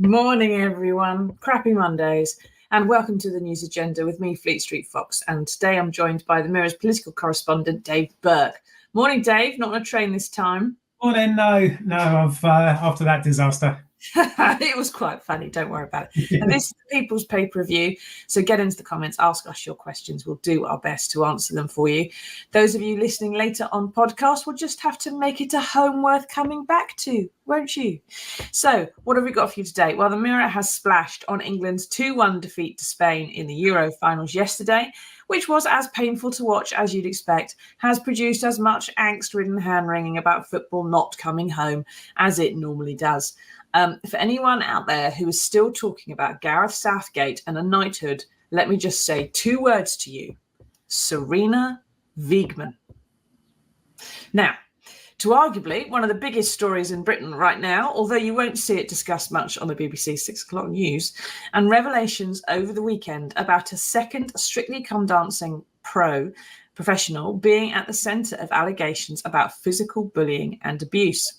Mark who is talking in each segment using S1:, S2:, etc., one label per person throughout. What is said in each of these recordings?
S1: Morning, everyone. Crappy Mondays, and welcome to the News Agenda with me, Fleet Street Fox. And today I'm joined by the Mirror's political correspondent, Dave Burke. Morning, Dave. Not on a train this time.
S2: Morning. No. After that disaster.
S1: It was quite funny. Don't worry about it. Yeah. And this is the People's Pay-Per-View. So get into the comments, ask us your questions. We'll do our best to answer them for you. Those of you listening later on podcast will just have to make it a home worth coming back to, won't you? So what have we got for you today? Well, the Mirror has splashed on England's 2-1 defeat to Spain in the Euro finals yesterday, which was as painful to watch as you'd expect, has produced as much angst-ridden hand-wringing about football not coming home as it normally does. For anyone out there who is still talking about Gareth Southgate and a knighthood, let me just say 2 words to you. Serena Wiegman. Now, to arguably one of the biggest stories in Britain right now, although you won't see it discussed much on the BBC 6 o'clock news, and revelations over the weekend about a second Strictly Come Dancing professional being at the centre of allegations about physical bullying and abuse.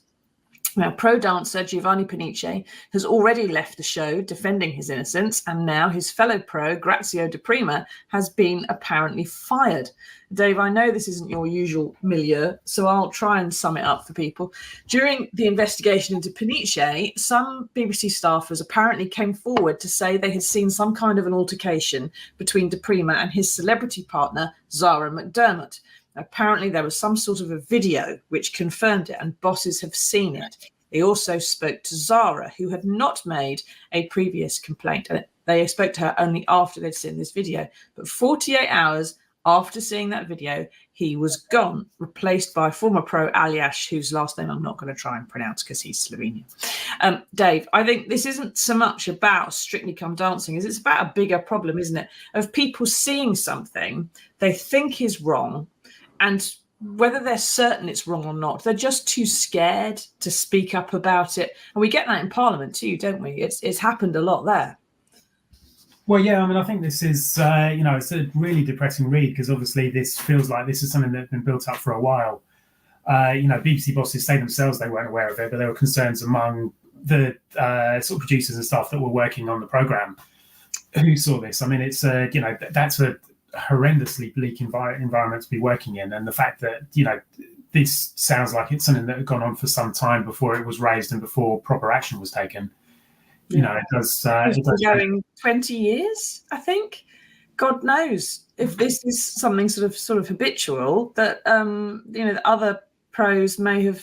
S1: Now, pro dancer Giovanni Panice has already left the show defending his innocence, and now his fellow pro, Grazio Di Prima, has been apparently fired. Dave, I know this isn't your usual milieu, so I'll try and sum it up for people. During the investigation into Panice, some BBC staffers apparently came forward to say they had seen some kind of an altercation between Di Prima and his celebrity partner, Zara McDermott. Apparently, there was some sort of a video which confirmed it, and bosses have seen it. They also spoke to Zara, who had not made a previous complaint. And they spoke to her only after they'd seen this video. But 48 hours after seeing that video, he was gone, replaced by former pro Aliash, whose last name I'm not going to try and pronounce because he's Slovenian. Dave, I think this isn't so much about Strictly Come Dancing, it's about a bigger problem, isn't it? Of people seeing something they think is wrong, and whether they're certain it's wrong or not, they're just too scared to speak up about it. And we get that in Parliament too, don't we? It's happened a lot there.
S2: Well, yeah, I mean, I think this is, it's a really depressing read because obviously this feels like this is something that's been built up for a while. BBC bosses say themselves they weren't aware of it, but there were concerns among the sort of producers and staff that were working on the programme who saw this. I mean, it's, that's a horrendously bleak environment to be working in, and the fact that this sounds like it's something that had gone on for some time before it was raised and before proper action was taken. It does. It's been
S1: going 20 years, I think. God knows if this is something sort of habitual that the other pros may have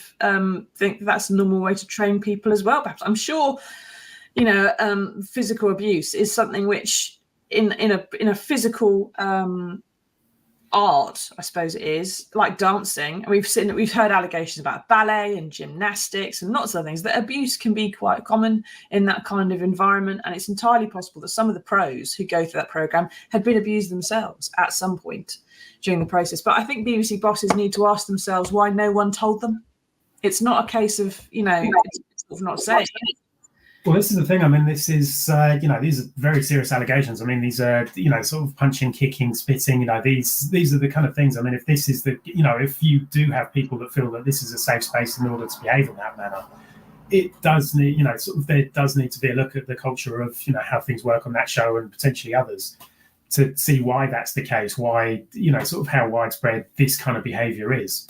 S1: think that's a normal way to train people as well. Perhaps I'm sure physical abuse is something which in a physical art, I suppose it is, like dancing. And we've heard allegations about ballet and gymnastics and lots of things, that abuse can be quite common in that kind of environment. And it's entirely possible that some of the pros who go through that programme had been abused themselves at some point during the process. But I think BBC bosses need to ask themselves why no one told them. It's not a case of, it's not saying.
S2: Well, this is the thing. I mean, this is, these are very serious allegations. I mean, these are, sort of punching, kicking, spitting, these are the kind of things. I mean, if this is if you do have people that feel that this is a safe space in order to behave in that manner, it does need, there does need to be a look at the culture of, how things work on that show and potentially others to see why that's the case, why, sort of how widespread this kind of behaviour is.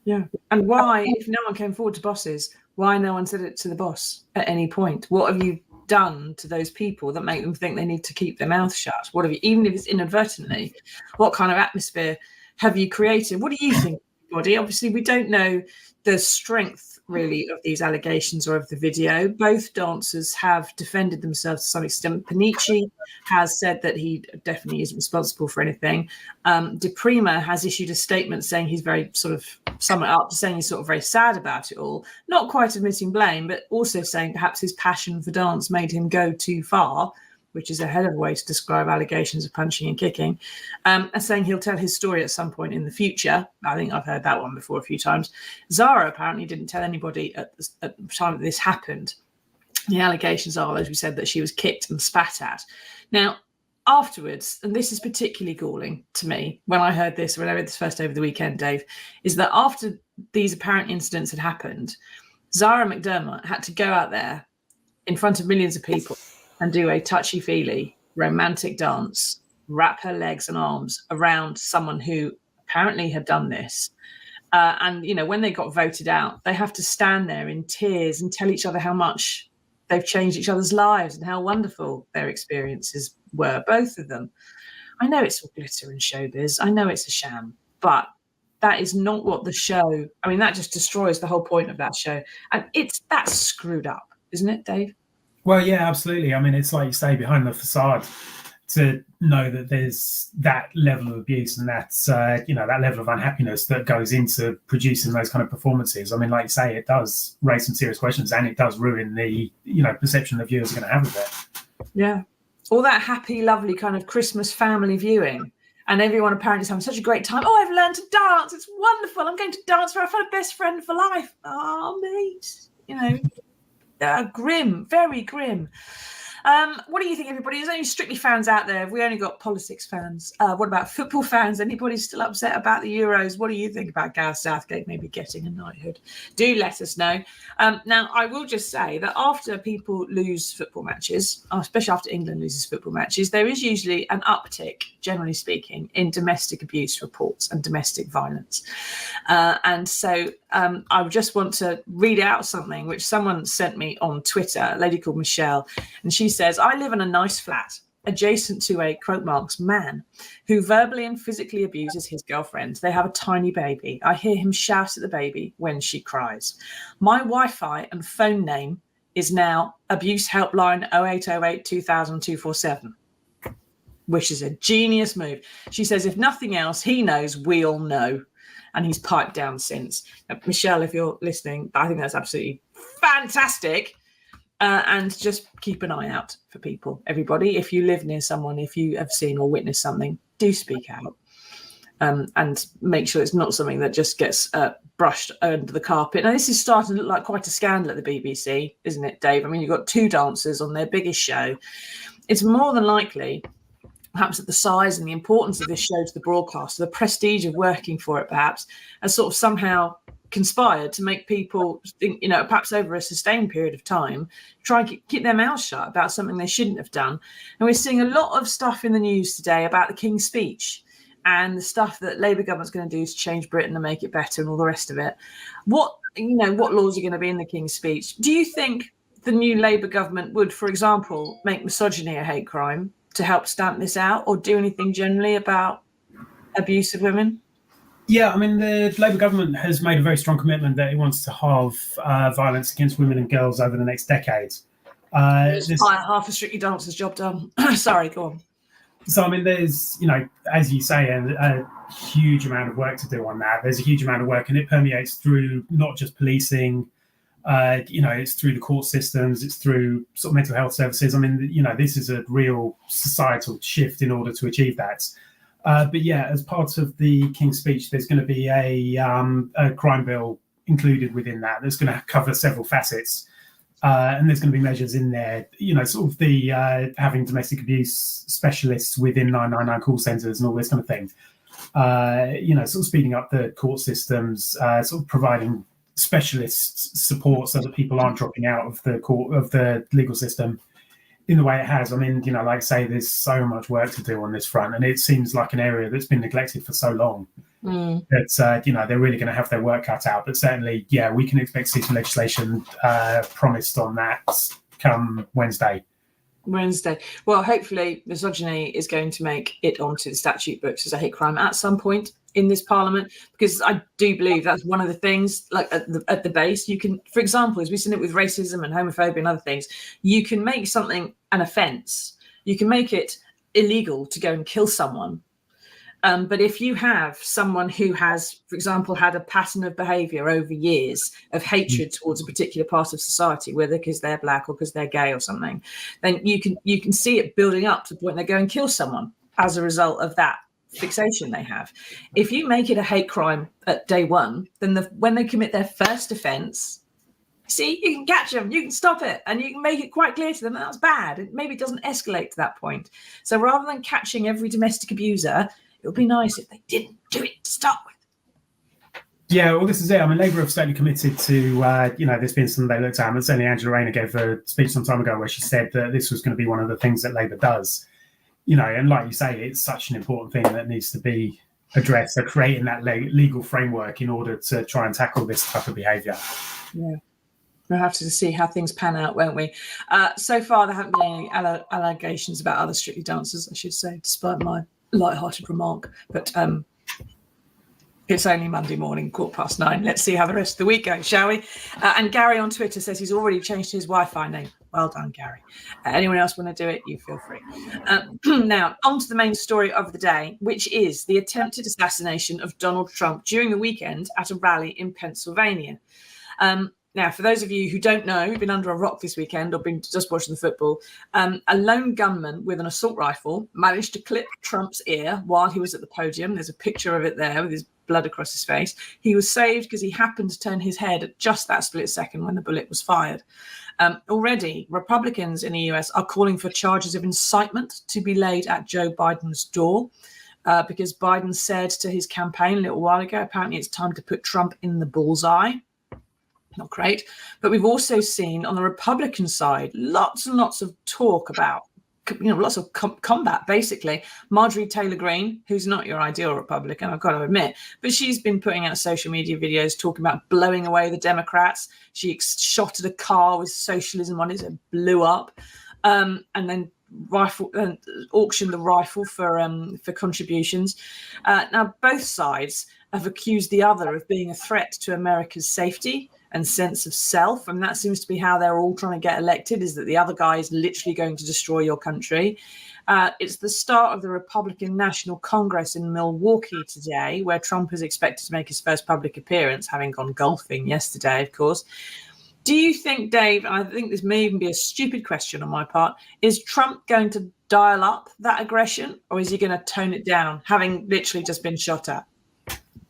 S1: Yeah. And why, if no one came forward to bosses, why no one said it to the boss at any point? What have you done to those people that make them think they need to keep their mouth shut? What have you, even if it's inadvertently, what kind of atmosphere have you created? What do you think, everybody? Obviously, we don't know the strength really of these allegations or of the video. Both dancers have defended themselves to some extent. Panice has said that he definitely isn't responsible for anything. Di Prima has issued a statement saying he's very sum it up, saying he's sort of very sad about it all, not quite admitting blame, but also saying perhaps his passion for dance made him go too far, which is a hell of a way to describe allegations of punching and kicking, and saying he'll tell his story at some point in the future. I think I've heard that one before a few times. Zara apparently didn't tell anybody at the time that this happened. The allegations are, as we said, that she was kicked and spat at. Now, afterwards, and this is particularly galling to me when I read this first over the weekend, Dave, is that after these apparent incidents had happened, Zara McDermott had to go out there in front of millions of people and do a touchy-feely romantic dance, wrap her legs and arms around someone who apparently had done this. And, you know, when they got voted out, they have to stand there in tears and tell each other how much they've changed each other's lives and how wonderful their experiences were, both of them. I know it's all glitter and showbiz. I know it's a sham, but that is not what the show, I mean, that just destroys the whole point of that show. And that's screwed up, isn't it, Dave?
S2: Well, yeah, absolutely. I mean, it's like you say, behind the facade, to know that there's that level of abuse and that's, you know, that level of unhappiness that goes into producing those kind of performances. I mean, like you say, it does raise some serious questions and it does ruin the, you know, perception the viewers are going to have of it.
S1: Yeah. All that happy, lovely kind of Christmas family viewing. And everyone apparently is having such a great time. Oh, I've learned to dance. It's wonderful. I'm going to dance for I've had a best friend for life. Oh, mate. You know, grim, very grim. What do you think, everybody? There's only Strictly fans out there. We only got politics fans. What about football fans? Anybody still upset about the Euros? What do you think about Gareth Southgate maybe getting a knighthood? Do let us know. Now, I will just say that after people lose football matches, especially after England loses football matches, there is usually an uptick, generally speaking, in domestic abuse reports and domestic violence. And so I just want to read out something which someone sent me on Twitter, a lady called Michelle, and she says, I live in a nice flat adjacent to a, quote marks, man who verbally and physically abuses his girlfriend. They have a tiny baby. I hear him shout at the baby when she cries. My Wi-Fi and phone name is now Abuse Helpline 0808 2000 247, which is a genius move. She says, if nothing else, he knows we all know. And he's piped down since. Michelle, if you're listening, I think that's absolutely fantastic. And just keep an eye out for people, everybody. If you live near someone, if you have seen or witnessed something, do speak out. And make sure it's not something that just gets brushed under the carpet. Now, this is starting to look like quite a scandal at the BBC, isn't it, Dave? I mean, you've got two dancers on their biggest show. It's more than likely, perhaps at the size and the importance of this show to the broadcaster, the prestige of working for it, perhaps, has sort of somehow conspired to make people think, you know, perhaps over a sustained period of time, try and keep their mouths shut about something they shouldn't have done. And we're seeing a lot of stuff in the news today about the King's Speech and the stuff that Labour government's going to do to change Britain and make it better and all the rest of it. What laws are going to be in the King's Speech? Do you think the new Labour government would, for example, make misogyny a hate crime to help stamp this out, or do anything generally about abuse of women?
S2: Yeah, I mean, the Labour government has made a very strong commitment that it wants to halve violence against women and girls over the next decade.
S1: Half a Strictly Dancers job done. Sorry, go on.
S2: So, I mean, there's, you know, as you say, a huge amount of work to do on that. There's a huge amount of work, and it permeates through not just policing, you know, it's through the court systems, it's through sort of mental health services. I mean, you know, this is a real societal shift in order to achieve that. But yeah, as part of the King's Speech, there's going to be a crime bill included within that. That's going to cover several facets. And there's going to be measures in there, you know, sort of the having domestic abuse specialists within 999 call centres and all this kind of thing. You know, sort of speeding up the court systems, sort of providing specialist support so that people aren't dropping out of the legal system in the way it has. I mean, you know, like I say, there's so much work to do on this front, and it seems like an area that's been neglected for so long that, you know, they're really going to have their work cut out. But certainly, yeah, we can expect to see some legislation promised on that come Wednesday.
S1: Well, hopefully misogyny is going to make it onto the statute books as a hate crime at some point in this parliament, because I do believe that's one of the things, like at the base, you can, for example, as we've seen it with racism and homophobia and other things, you can make something an offence. You can make it illegal to go and kill someone. But if you have someone who has, for example, had a pattern of behaviour over years of hatred towards a particular part of society, whether because they're black or because they're gay or something, then you can see it building up to the point they go and kill someone as a result of that fixation they have. If you make it a hate crime at day one, then when they commit their first offence, see, you can catch them, you can stop it, and you can make it quite clear to them that that's bad. It maybe doesn't escalate to that point. So rather than catching every domestic abuser, it would be nice if they didn't do it to start with.
S2: Yeah, well, this is it. I mean, Labour have certainly committed to, there's been some they looked at, and certainly Angela Rayner gave a speech some time ago where she said that this was going to be one of the things that Labour does. And like you say, it's such an important thing that needs to be addressed. So creating that legal framework in order to try and tackle this type of behaviour.
S1: Yeah. We'll have to see how things pan out, won't we? So far, there haven't been any allegations about other Strictly dancers, I should say, despite my light-hearted remark. But it's only Monday morning, 9:15. Let's see how the rest of the week goes, shall we? And Gary on Twitter says he's already changed his Wi-Fi name. Well done, Gary. Anyone else want to do it? You feel free. Now, on to the main story of the day, which is the attempted assassination of Donald Trump during the weekend at a rally in Pennsylvania. Now, for those of you who don't know, who've been under a rock this weekend or been just watching the football, a lone gunman with an assault rifle managed to clip Trump's ear while he was at the podium. There's a picture of it there with his blood across his face. He was saved because he happened to turn his head at just that split second when the bullet was fired. Already, Republicans in the US are calling for charges of incitement to be laid at Joe Biden's door because Biden said to his campaign a little while ago, apparently it's time to put Trump in the bullseye. Not great. But we've also seen on the Republican side lots and lots of talk about, lots of combat, basically. Marjorie Taylor Greene, who's not your ideal Republican, I've got to admit, but she's been putting out social media videos talking about blowing away the Democrats. She shot at a car with socialism on it and blew up, and then auctioned the rifle for contributions. Now, both sides have accused the other of being a threat to America's safety and sense of self, and that seems to be how they're all trying to get elected, is that the other guy is literally going to destroy your country. It's the start of the Republican National Congress in Milwaukee today, where Trump is expected to make his first public appearance, having gone golfing yesterday, of course. Do you think, Dave, and I think this may even be a stupid question on my part, is Trump going to dial up that aggression, or is he going to tone it down, having literally just been shot at?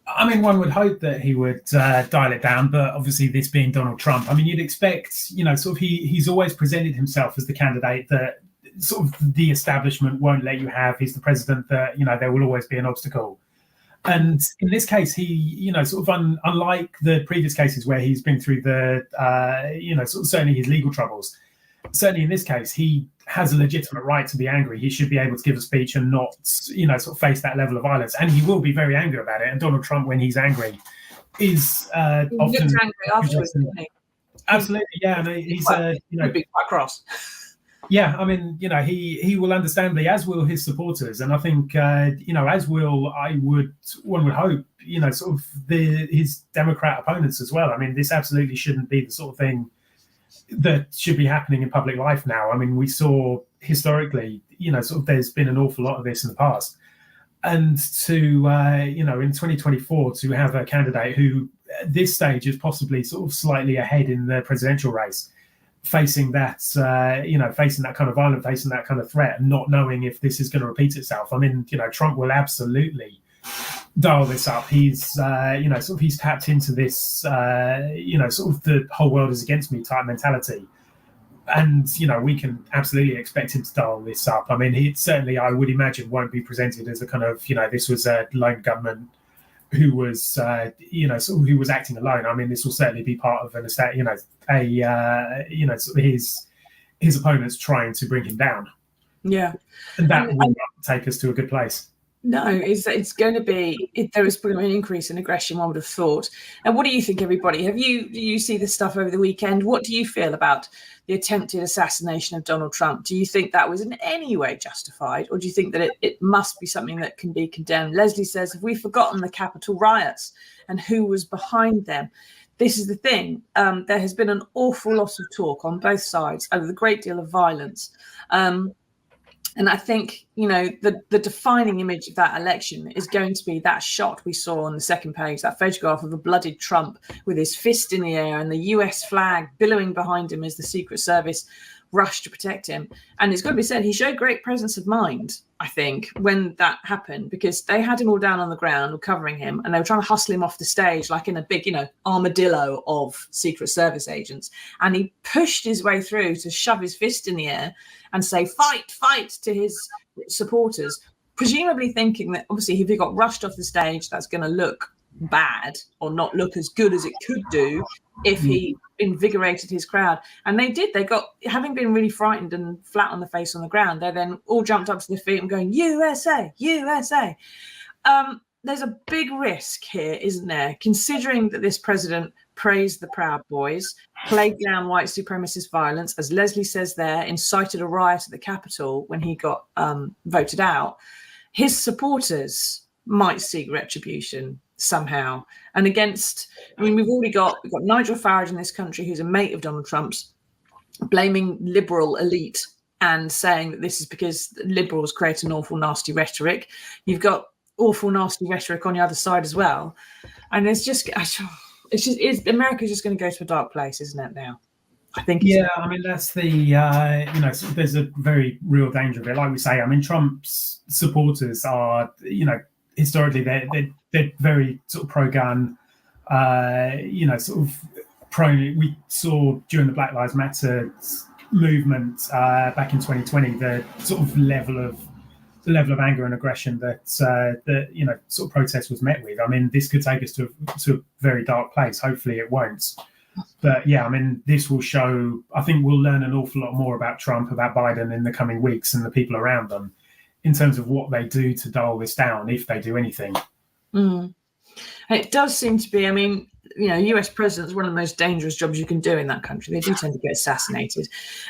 S2: I mean, one would hope that he would dial it down, but obviously this being Donald Trump, I mean, you'd expect, he's always presented himself as the candidate that sort of the establishment won't let you have. He's the president that, there will always be an obstacle. And in this case, he, unlike the previous cases where he's been through the, certainly his legal troubles, certainly in this case, he has a legitimate right to be angry. He should be able to give a speech and not, face that level of violence. And he will be very angry about it. And Donald Trump, when he's angry, is often
S1: angry afterwards.
S2: Absolutely, yeah. And he's
S1: be quite cross.
S2: Yeah, I mean, he will understandably, as will his supporters, and I think, as will one would hope, his Democrat opponents as well. I mean, this absolutely shouldn't be the sort of thing that should be happening in public life now. I mean, we saw historically, there's been an awful lot of this in the past. And to, in 2024, to have a candidate who at this stage is possibly slightly ahead in the presidential race, facing that, facing that kind of violence, facing that kind of threat, and not knowing if this is going to repeat itself. I mean, Trump will absolutely dial this up. He's, he's tapped into this, the whole world is against me type mentality. And, we can absolutely expect him to dial this up. I mean, he certainly, I would imagine, won't be presented as a kind of, this was a lone gunman who was, who was acting alone. I mean, this will certainly be part of his opponents trying to bring him down.
S1: Yeah.
S2: And that will not take us to a good place.
S1: No, it's going to be. There is probably an increase in aggression, one would have thought. And what do you think, everybody? Do you see this stuff over the weekend? What do you feel about the attempted assassination of Donald Trump? Do you think that was in any way justified, or do you think that it must be something that can be condemned? Leslie says, have we forgotten the Capitol riots and who was behind them? This is the thing. There has been an awful lot of talk on both sides over the great deal of violence. And I think, the defining image of that election is going to be that shot we saw on the second page, that photograph of a bloodied Trump with his fist in the air and the US flag billowing behind him as the Secret Service rushed to protect him. And it's got to be said, he showed great presence of mind, I think, when that happened, because they had him all down on the ground covering him, and they were trying to hustle him off the stage like in a big, armadillo of Secret Service agents. And he pushed his way through to shove his fist in the air and say, fight, fight, to his supporters, presumably thinking that obviously if he got rushed off the stage, that's going to look bad or not look as good as it could do if he invigorated his crowd. And they did. They got, having been really frightened and flat on the face on the ground, they then all jumped up to their feet and going, USA, USA. There's a big risk here, isn't there? Considering that this president praised the Proud Boys, played down white supremacist violence, as Leslie says there, incited a riot at the Capitol when he got voted out, his supporters might seek retribution somehow. And against, I mean, we've got Nigel Farage in this country, who's a mate of Donald Trump's, blaming liberal elite and saying that this is because liberals create an awful nasty rhetoric. You've got awful nasty rhetoric on the other side as well. And America's just going to go to a dark place, isn't it now? I think.
S2: Yeah, I mean, that's the, there's a very real danger of it. Like we say, I mean, Trump's supporters are, historically, they're very sort of pro-gun, sort of pro. We saw during the Black Lives Matter movement back in 2020, the sort of level of anger and aggression that sort of protest was met with. I mean, this could take us to a very dark place. Hopefully it won't. But yeah, I mean, this will show, I think we'll learn an awful lot more about Trump, about Biden in the coming weeks and the people around them in terms of what they do to dial this down, if they do anything.
S1: It does seem to be, I mean, US president is one of the most dangerous jobs you can do in that country. They do tend to get assassinated.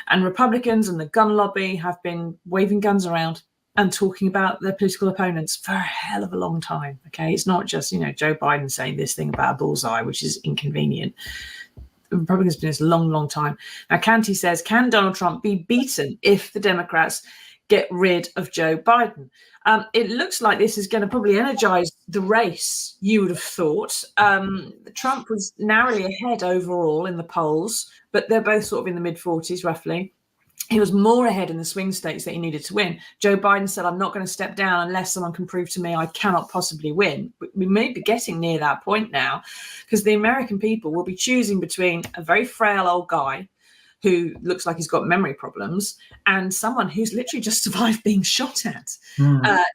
S1: And Republicans and the gun lobby have been waving guns around and talking about their political opponents for a hell of a long time. Okay, it's not just Joe Biden saying this thing about a bullseye, which is inconvenient. The Republicans have been this a long, long time. Now, Canty says, can Donald Trump be beaten if the Democrats get rid of Joe Biden? It looks like this is going to probably energize the race, you would have thought. Trump was narrowly ahead overall in the polls, but they're both sort of in the mid-40s roughly. He was more ahead in the swing states that he needed to win. Joe Biden said, I'm not going to step down unless someone can prove to me I cannot possibly win. We may be getting near that point now, because the American people will be choosing between a very frail old guy who looks like he's got memory problems and someone who's literally just survived being shot at.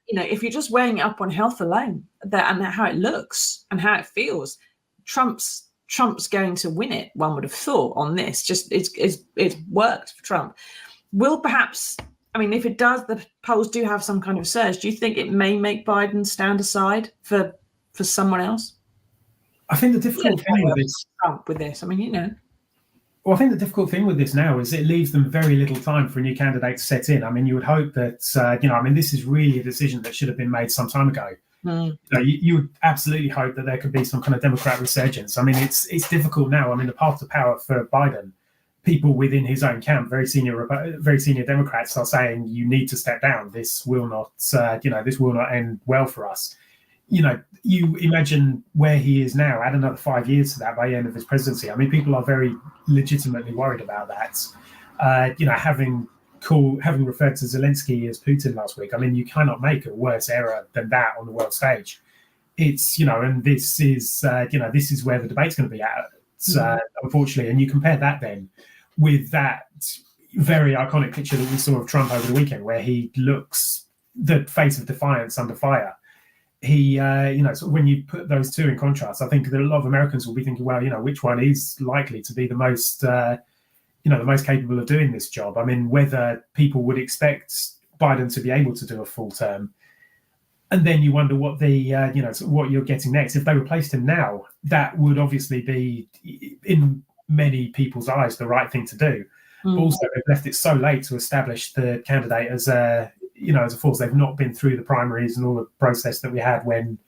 S1: If you're just weighing it up on health alone and how it looks and how it feels, Trump's going to win it, one would have thought, on this. Just it's worked for Trump. Will perhaps, I mean, if it does, the polls do have some kind of surge. Do you think it may make Biden stand aside for someone else?
S2: I think the difficult thing with this,
S1: Trump with this, I mean,
S2: Well, I think the difficult thing with this now is it leaves them very little time for a new candidate to set in. I mean, you would hope that, this is really a decision that should have been made some time ago. You would absolutely hope that there could be some kind of Democrat resurgence. I mean, it's difficult now. I mean, the path to power for Biden, people within his own camp, very senior Democrats are saying, you need to step down. This will not, this will not end well for us. You imagine where he is now, add another 5 years to that by the end of his presidency. I mean, people are very legitimately worried about that. Having referred to Zelensky as Putin last week, I mean, you cannot make a worse error than that on the world stage. It's, and this is where the debate's going to be at, unfortunately. And you compare that then with that very iconic picture that we saw of Trump over the weekend, where he looks the face of defiance under fire. He, so when you put those two in contrast, I think that a lot of Americans will be thinking, well, which one is likely to be the most, the most capable of doing this job? I mean, whether people would expect Biden to be able to do a full term. And then you wonder what what you're getting next. If they replaced him now, that would obviously be, in many people's eyes, the right thing to do. But also, they've left it so late to establish the candidate as a force. They've not been through the primaries and all the process that we had when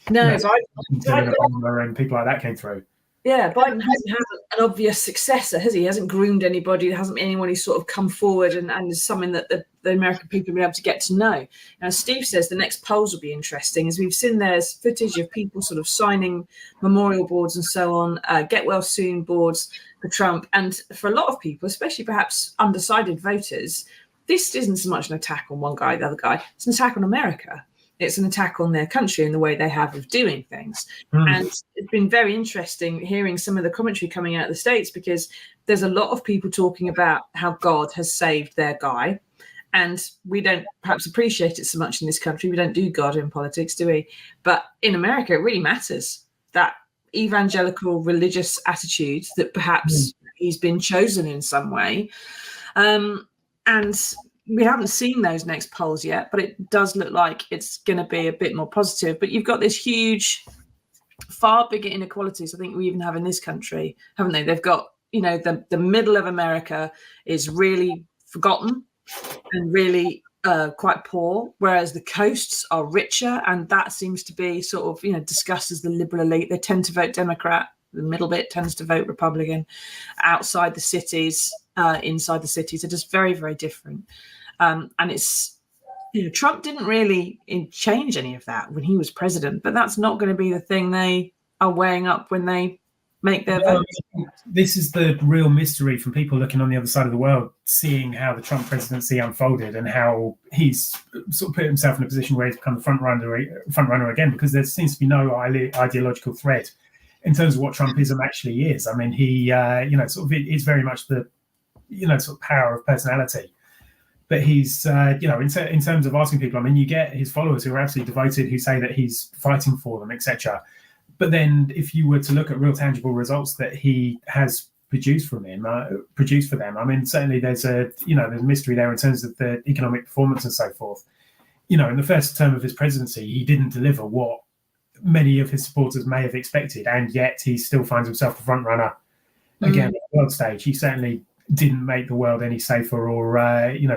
S2: Obama and people like that came through.
S1: Yeah, Biden hasn't had an obvious successor, has he? He hasn't groomed anybody. There hasn't been anyone who's sort of come forward and is something that the American people will be able to get to know. Now, Steve says the next polls will be interesting. As we've seen, there's footage of people sort of signing memorial boards and so on, get well soon boards for Trump. And for a lot of people, especially perhaps undecided voters, this isn't so much an attack on one guy, the other guy. It's an attack on America. It's an attack on their country and the way they have of doing things. And it's been very interesting hearing some of the commentary coming out of the States, because there's a lot of people talking about how God has saved their guy. And we don't perhaps appreciate it so much in this country. We don't do God in politics, do we? But in America, it really matters that evangelical religious attitude that perhaps he's been chosen in some way. And we haven't seen those next polls yet, but it does look like it's going to be a bit more positive. But you've got this huge, far bigger inequalities I think we even have in this country, haven't they? They've got, the middle of America is really forgotten and really quite poor, whereas the coasts are richer, and that seems to be sort of, discussed as the liberal elite. They tend to vote Democrat. The middle bit tends to vote Republican. Outside the cities, inside the cities are just very, very different. And it's, Trump didn't really change any of that when he was president, but that's not going to be the thing they are weighing up when they make their vote.
S2: This is the real mystery from people looking on the other side of the world, seeing how the Trump presidency unfolded and how he's sort of put himself in a position where he's become the front runner again, because there seems to be no ideological thread in terms of what Trumpism actually is. I mean, he, it's very much the, sort of power of personality. But he's, in terms of asking people, I mean, you get his followers who are absolutely devoted, who say that he's fighting for them, etc. But then if you were to look at real tangible results that he has produced for them, I mean, certainly there's a mystery there in terms of the economic performance and so forth. In the first term of his presidency, he didn't deliver what many of his supporters may have expected, and yet he still finds himself a front runner again on the world stage. He certainly didn't make the world any safer, or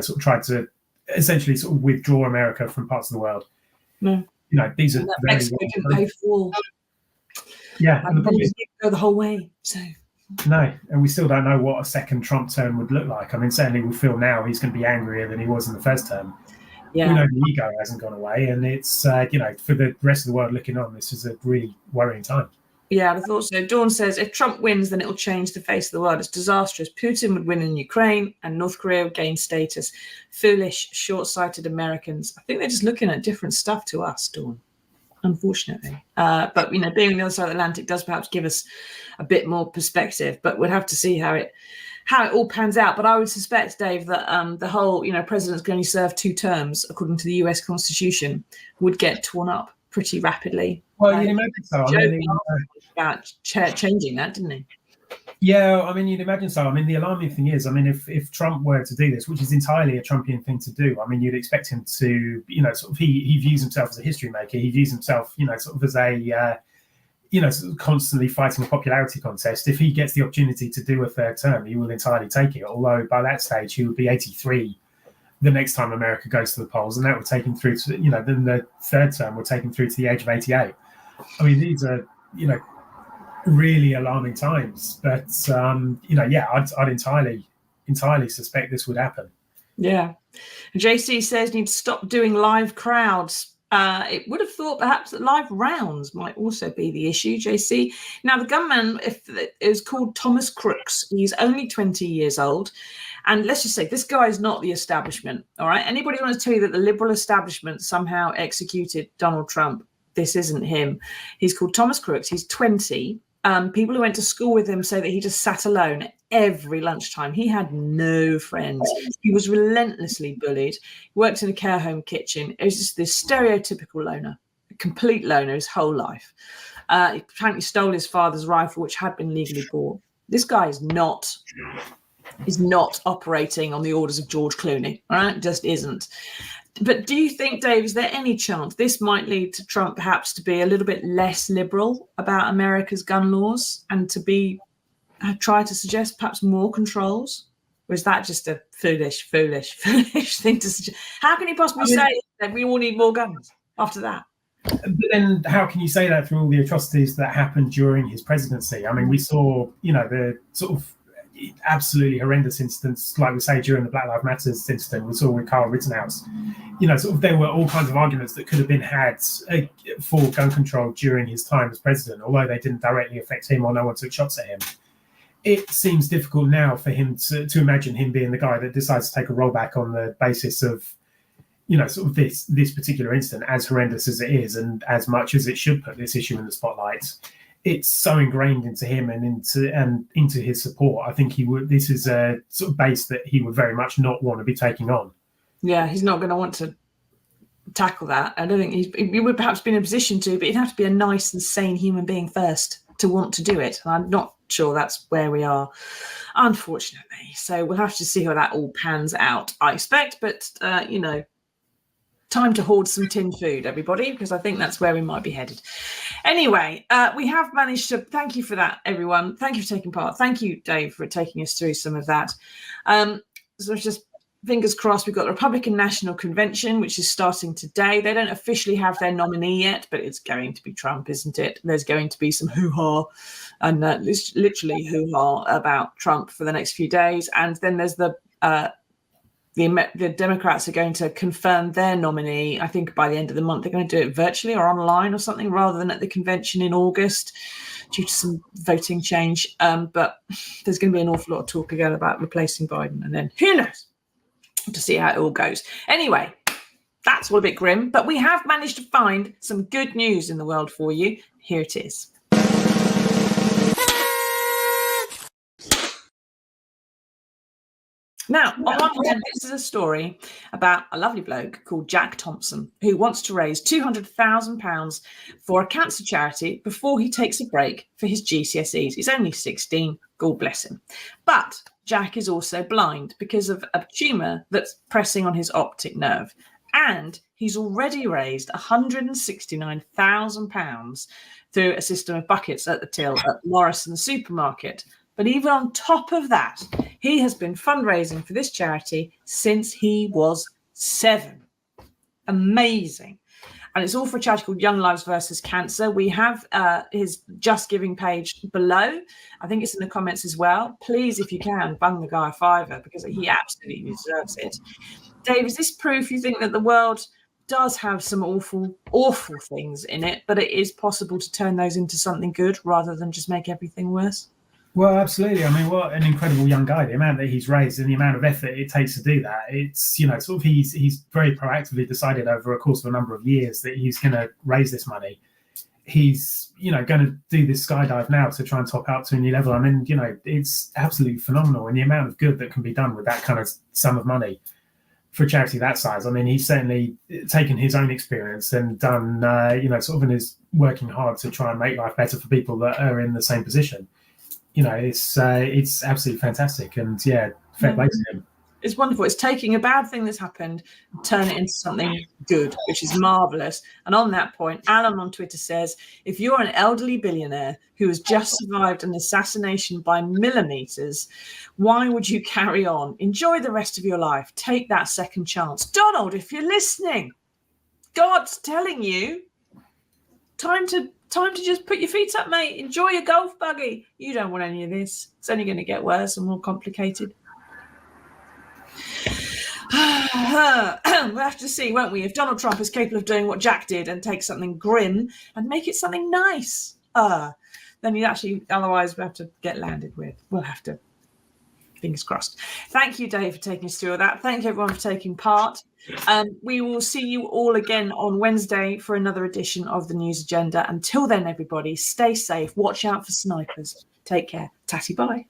S2: sort of tried to essentially sort of withdraw America from parts of the world.
S1: No.
S2: These are very
S1: Mexico can pay for.
S2: Yeah, and the problem is
S1: go the whole way. So
S2: no, and we still don't know what a second Trump term would look like. I mean, certainly we feel now he's going to be angrier than he was in the first term.
S1: Yeah,
S2: we know the ego hasn't gone away, and it's for the rest of the world looking on, this is a really worrying time.
S1: Yeah, I thought so. Dawn says, if Trump wins, then it'll change the face of the world. It's disastrous. Putin would win in Ukraine and North Korea would gain status. Foolish, short-sighted Americans. I think they're just looking at different stuff to us, Dawn, unfortunately. But, being on the other side of the Atlantic does perhaps give us a bit more perspective. But we'll have to see how it all pans out. But I would suspect, Dave, that the whole, presidents can only serve 2 terms, according to the US Constitution, would get torn up pretty rapidly.
S2: Well, you'd imagine so.
S1: About changing that, didn't he?
S2: Yeah, I mean, you'd imagine so. I mean, the alarming thing is, I mean, if Trump were to do this, which is entirely a Trumpian thing to do, I mean, you'd expect him to, sort of, he views himself as a history maker. He views himself, sort of as a, sort of constantly fighting a popularity contest. If he gets the opportunity to do a third term, he will entirely take it. Although by that stage, he would be 83 the next time America goes to the polls, and that would take him through to, then the third term would take him through to the age of 88. I mean, these are, really alarming times. But, I'd entirely suspect this would happen.
S1: Yeah. JC says, need to stop doing live crowds. It would have thought perhaps that live rounds might also be the issue, JC. Now, the gunman is called Thomas Crooks. He's only 20 years old. And let's just say this guy is not the establishment. All right. Anybody want to tell you that the liberal establishment somehow executed Donald Trump? This isn't him. He's called Thomas Crooks. He's 20. People who went to school with him say that he just sat alone every lunchtime. He had no friends. He was relentlessly bullied. He worked in a care home kitchen. It was just this stereotypical loner, a complete loner his whole life. He apparently stole his father's rifle, which had been legally bought. This guy is not operating on the orders of George Clooney. All right, just isn't. But do you think, Dave, is there any chance this might lead to Trump perhaps to be a little bit less liberal about America's gun laws and to try to suggest perhaps more controls? Or is that just a foolish thing to suggest? How can he possibly say that we all need more guns after that?
S2: But then how can you say that through all the atrocities that happened during his presidency? I mean, we saw, the sort of absolutely horrendous incidents, like we say, during the Black Lives Matter incident we saw with Carl Rittenhouse. Sort of there were all kinds of arguments that could have been had for gun control during his time as president, although they didn't directly affect him or no one took shots at him. It seems difficult now for him to imagine him being the guy that decides to take a rollback on the basis of, sort of this particular incident, as horrendous as it is and as much as it should put this issue in the spotlight. It's so ingrained into him and into his support. I think this is a sort of base that he would very much not want to be taking on.
S1: Yeah, he's not going to want to tackle that. I don't think he would perhaps be in a position to, but he'd have to be a nice and sane human being first to want to do it. And I'm not sure that's where we are, unfortunately. So we'll have to see how that all pans out, I expect. But, time to hoard some tin food, everybody, because I think that's where we might be headed. Anyway, we have managed to, thank you for that, everyone. Thank you for taking part. Thank you, Dave, for taking us through some of that. So just fingers crossed, we've got the Republican National Convention, which is starting today. They don't officially have their nominee yet, but it's going to be Trump, isn't it? There's going to be some hoo-ha, and literally hoo-ha about Trump for the next few days. And then there's the Democrats are going to confirm their nominee. I think by the end of the month, they're going to do it virtually or online or something rather than at the convention in August due to some voting change. But there's going to be an awful lot of talk again about replacing Biden. And then who knows, to see how it all goes. Anyway, that's all a bit grim, but we have managed to find some good news in the world for you. Here it is. Now, on one hand, this is a story about a lovely bloke called Jack Thompson who wants to raise £200,000 for a cancer charity before he takes a break for his GCSEs. He's only 16, God bless him. But Jack is also blind because of a tumour that's pressing on his optic nerve. And he's already raised £169,000 through a system of buckets at the till at Morrison's supermarket. But even on top of that, he has been fundraising for this charity since he was 7. Amazing. And it's all for a charity called Young Lives versus Cancer. We have his Just Giving page below. I think it's in the comments as well. Please, if you can, bung the guy a £5 because he absolutely deserves it. Dave, is this proof you think that the world does have some awful, awful things in it, but it is possible to turn those into something good rather than just make everything worse?
S2: Well, absolutely. I mean, what an incredible young guy, the amount that he's raised and the amount of effort it takes to do that. It's, sort of he's very proactively decided over a course of a number of years that he's going to raise this money. He's, going to do this skydive now to try and top out to a new level. I mean, it's absolutely phenomenal. And the amount of good that can be done with that kind of sum of money for a charity that size. I mean, he's certainly taken his own experience and done, sort of in his working hard to try and make life better for people that are in the same position. It's absolutely fantastic, and fair play to him.
S1: It's wonderful. It's taking a bad thing that's happened and turn it into something good, which is marvelous. And on that point, Alan on Twitter says, if you're an elderly billionaire who has just survived an assassination by millimeters, why would you carry on? Enjoy the rest of your life. Take that second chance. Donald, if you're listening, God's telling you, time to just put your feet up, mate. Enjoy your golf buggy. You don't want any of this. It's only going to get worse and more complicated. We'll have to see, won't we, if Donald Trump is capable of doing what Jack did and take something grim and make it something nice. Then you'd actually, otherwise we'll have to get landed with. We'll have to. Fingers crossed. Thank you, Dave, for taking us through all that. Thank you, everyone, for taking part. We will see you all again on Wednesday for another edition of the News Agenda. Until then, everybody, stay safe. Watch out for snipers. Take care. Tatty bye.